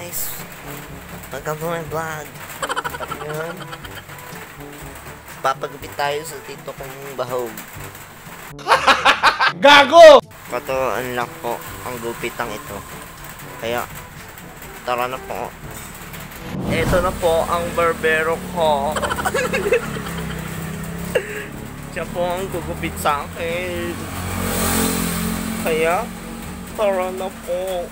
guys, welcome to my vlog. At ngayon, papagupit tayo sa tito kong bahog. Gago! Katuan lang po ang gupitang ito. Kaya, tara na po. Ito na po ang barbero ko. Siya po ang gugupit sa akin. Kaya, tara na po.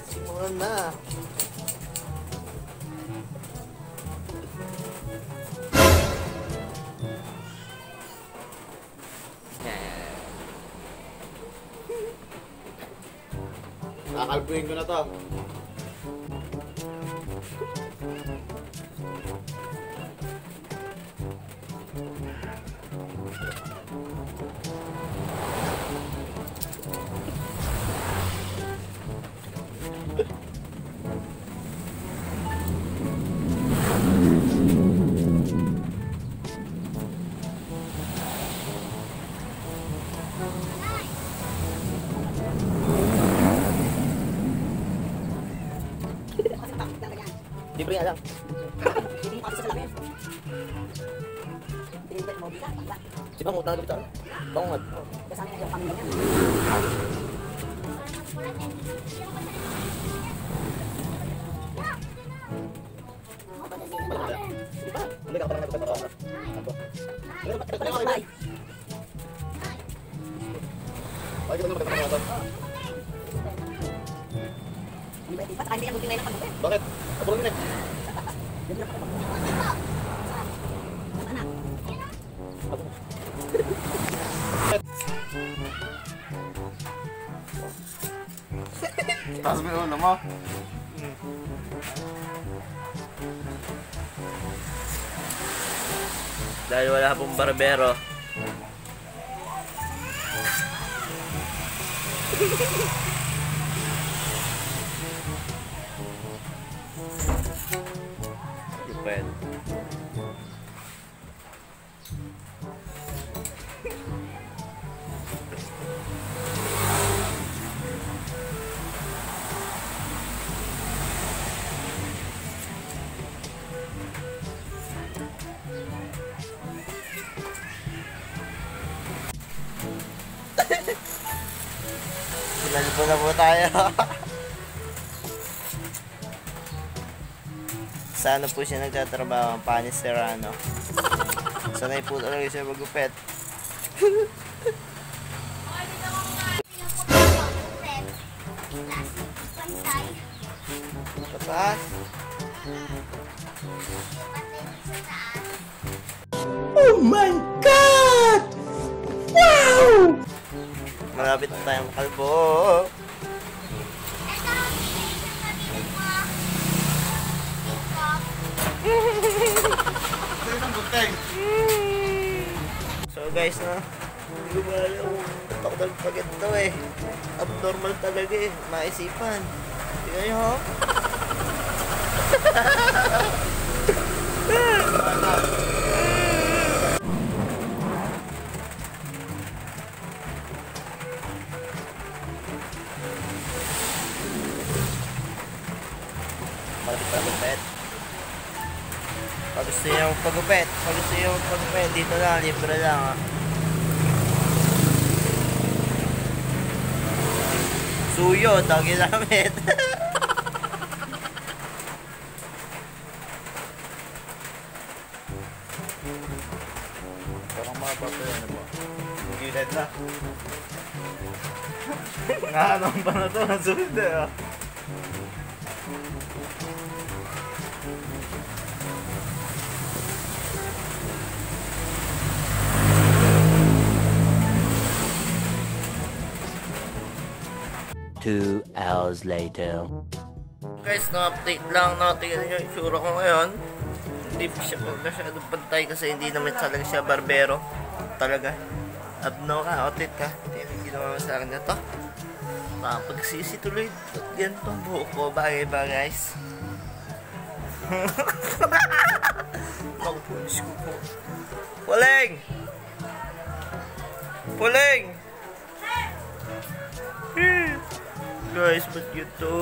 Simulan na. Kakalbuhin ko na to. Libre nga lang. Si Bang, utang na gabit ako. Bangungat. Bakit? Kapulong yun eh. Taas mo yung ulo mo. Dahil wala pong barbero. Pwede. Sinalipo na po tayo. Sana po siya nagtatrabaho ang Panis Serrano. Sanay po talaga siya magupit. Pataas. Oh my God! Wow! Malapit na tayong kalbo. So guys, no, hindi ko ba alam kung takdal pagit to eh. Abnormal talaga eh, maisipan. Tingnan nyo ho. Malapit na gupit. Pag gusto nyo pagupit, dito lang, libre lang ah. Suyo, tawag ginamit. Parang mababa yan ba? Gilid na. Nahanong pa na to, nasunod eh ah. 2 hours later. Guys, na-update lang natin yung itsura ko ngayon. Hindi pa siya masyadong pantay kasi hindi naman talaga siya barbero. Talaga. Abno ka, outfit ka. Hindi yung ginawa mo sa akin na to. Pagsisi tuloy. Ganito ang buhok ko. Bagay ba guys? Magpulis ko po. Puling! Puling! Guys, ba't ito?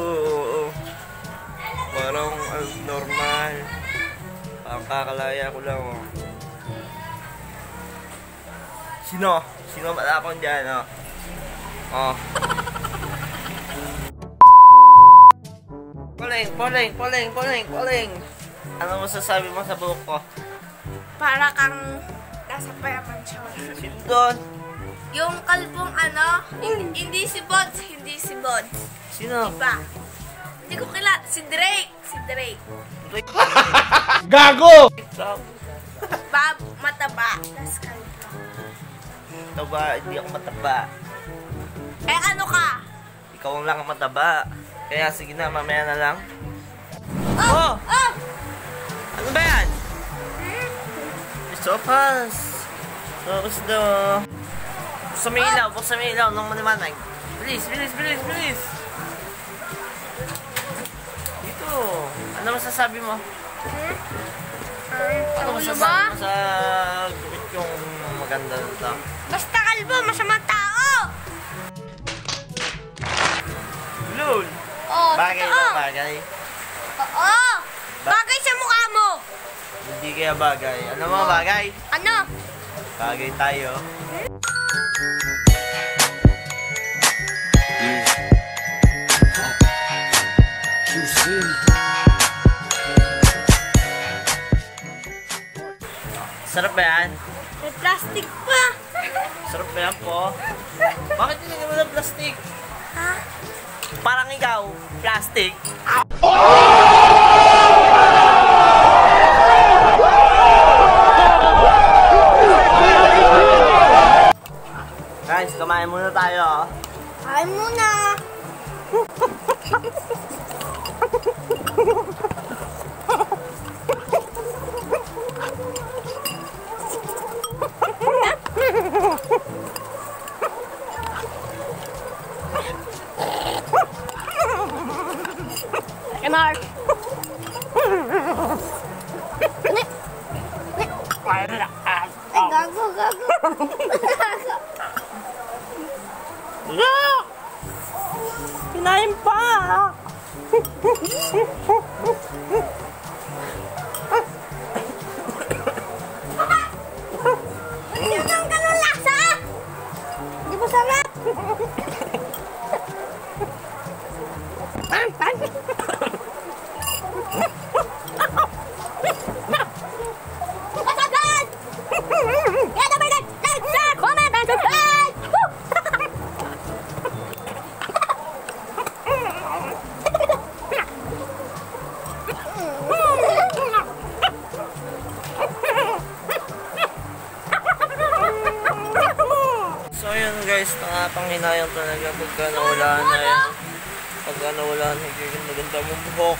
Parang normal. Parang kakalaya ko lang, oh. Sino? Sino malakon dyan, oh? Oh. Puling! Ano masasabi mo sa buhok ko? Para kang nasa payaman siya. Sino doon? Yung kalbong ano, hindi si Bods. Sino? Diba? Hindi ko kilala. Si Drake. Gago! Bob, mataba. Tas kalbo. Mataba, hindi ako mataba. Eh ano ka? Ikaw lang ang mataba. Kaya sige na, mamaya na lang. Oh! Ano ba yan? Sopas! Sopas daw. Buksan mo yung ilaw nung manimanay. Bilis! Dito. Ano masasabi mo? Ano masasabi mo sa gupit yung maganda nito? Basta kalbo, masamang tao! Lul! Oh, Bagay totoo. ba bagay? Oo! Bagay sa mukha mo! Hindi kaya bagay. Ano mo bagay? Ano? Bagay tayo. Sarap ba yan? May plastic pa! Sarap ba yan po? Bakit hindi mo ng plastic? Ha? Parang ikaw, plastic. Guys, kumain muna tayo. Kain muna! Hey, Mark! Ay, gago! Kinain pa! Hindi mo ang ganun lasa! Hindi mo sarap! Masagan! Kaya naman like, share, comment, and subscribe! So yun guys, nakapanghinayang talaga pagka nawalaan na yan. Pagka nawalaan, higiging maganda mong buhok.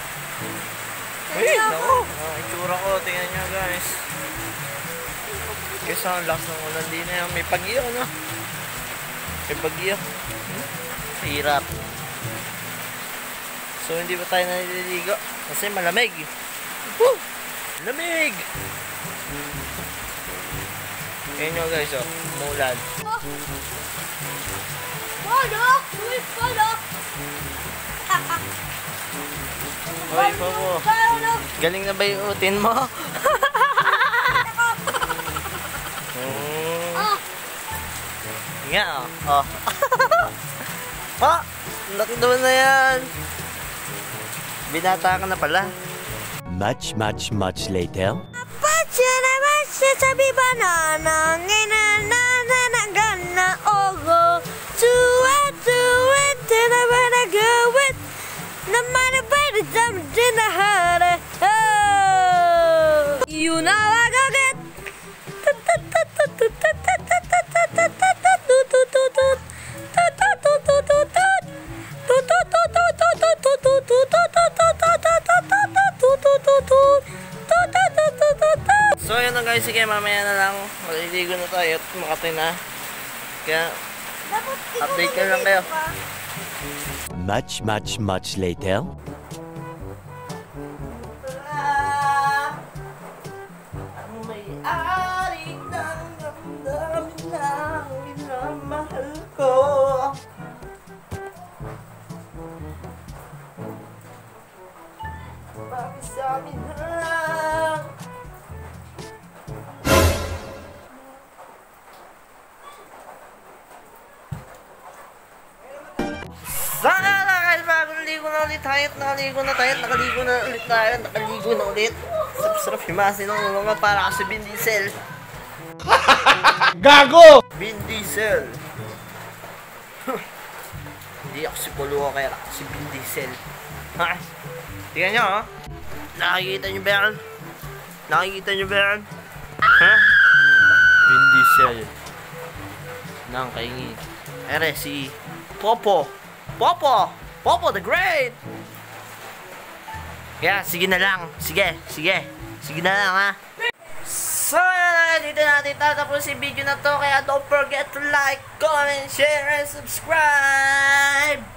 Ay, naku, ang itsura ko, tingnan nyo guys. Kesa ang lakas ng ulan din na yan. May pag-iyo, no? May pag-iyo. Hirap. So hindi pa tayo naliligo kasi malamig. Woo! Lamig! Ayan nyo guys, oh, mulan. Polo! Uy, polo! Hoy, Popo. Polo! Galing na ba yung utin mo? Oh! Nga, oh. Pa! Laki naman na yan. Binata ka na pala. Much later. Pacha naman siya sabi banana na ogo tuwet tinabana gawit naman ba the jam dinahara oh you know I go get guys, sige, mamaya na lang. Maliligo na tayo at makatay na. Kaya, update ka lang kayo. Much later. Ang may-ari ng damdamin ng minamahal ko. Bakit sa amin lang? Sana na guys, bagong ligo na ulit tayo, nakaligo na ulit. Sarap himasin ng mga para kasi Vin Diesel. Gago! Vin Diesel. Hindi ako si Polo, kaya si Vin Diesel. Ha? Tingnan nyo, ha? Nakikita nyo ba yan? Nakikita nyo ba yan? Ha? Vin Diesel. Nang kaingi. Ere, si Popo the Great! Kaya, sige na lang. Sige na lang, ha? So, dito natin tatapos si video na to. Kaya don't forget to like, comment, share, and subscribe!